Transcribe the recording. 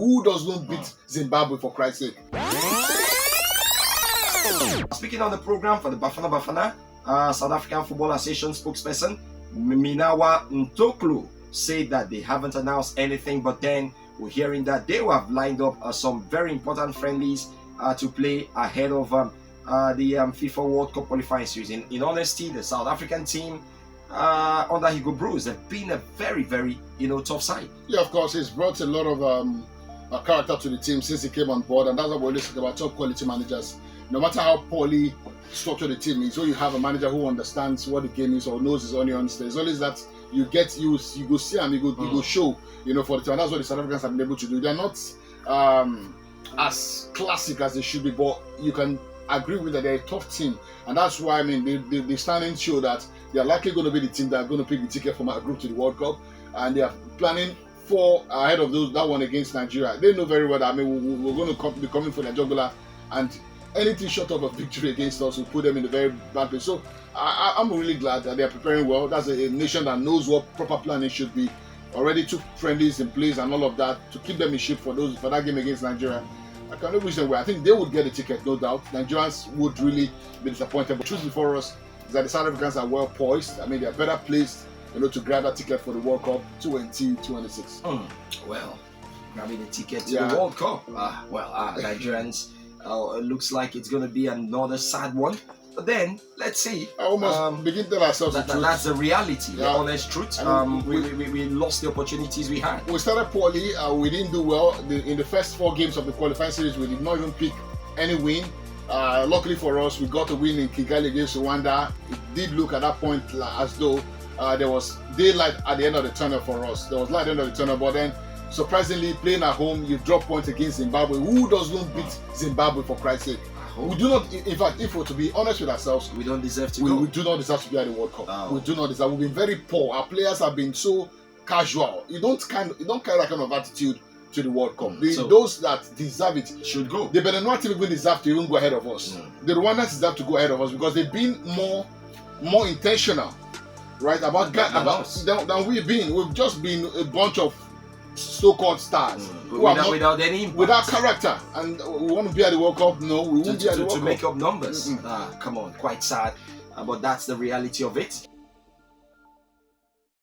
Who does not beat Zimbabwe, for Christ's sake? Speaking on the program for the Bafana Bafana, South African Football Association spokesperson Minawa Ntoklu said that they haven't announced anything, but then we're hearing that they have lined up some very important friendlies to play ahead of the FIFA World Cup qualifying series. In honesty, the South African team under Hugo Bruce have been a very, very tough side. Yeah, of course, he's brought a lot of character to the team since he came on board, and that's what we always talk about top quality managers. No matter how poorly structured the team is, so you have a manager who understands what the game is or knows his onions. There's always that you go see and you go show, for the team. And that's what the South Africans have been able to do. They're not as classic as they should be, but you can agree with that they're a tough team, and that's why the standings show that they are likely going to be the team that are going to pick the ticket from our group to the World Cup, and they are planning for ahead of that one against Nigeria. They know very well that we're going to be coming for their jugular, and anything short of a victory against us will put them in a very bad place. So I'm really glad that they are preparing well. That's a nation that knows what proper planning should be. Already took friendlies in place and all of that to keep them in shape for that game against Nigeria. I cannot wish them well. I think they would get a ticket, no doubt. Nigerians would really be disappointed. But the truth before us is that the South Africans are well poised. They are better placed, to grab that ticket for the World Cup 2026. Well, grabbing the ticket to the World Cup. Nigerians. It looks like it's going to be another sad one. But then, let's see. I almost begin to tell ourselves the truth. That's the reality, the honest truth. We lost the opportunities we had. We started poorly. We didn't do well. In the first 4 games of the qualifying series, we did not even pick any win. Luckily for us, we got a win in Kigali against Rwanda. It did look at that point as though there was daylight at the end of the tunnel for us. There was light at the end of the tunnel, but then surprisingly, playing at home, you drop points against Zimbabwe. Who does not beat Zimbabwe, for Christ's sake? We do not, in fact, if we're to be honest with ourselves, we don't deserve to go. We do not deserve to be at the World Cup. We do not deserve. We've been very poor. Our players have been so casual. You don't carry that kind of attitude to the World Cup. Those that deserve it should go. They better not even deserve to even go ahead of us. The Rwandans deserve to go ahead of us because they've been more intentional, right, about than we've been. We've just been a bunch of so-called stars without any impact, without character, and we want to be at the World Cup. No, we won't be at the World Cup to make up numbers. Come on, quite sad, but that's the reality of it.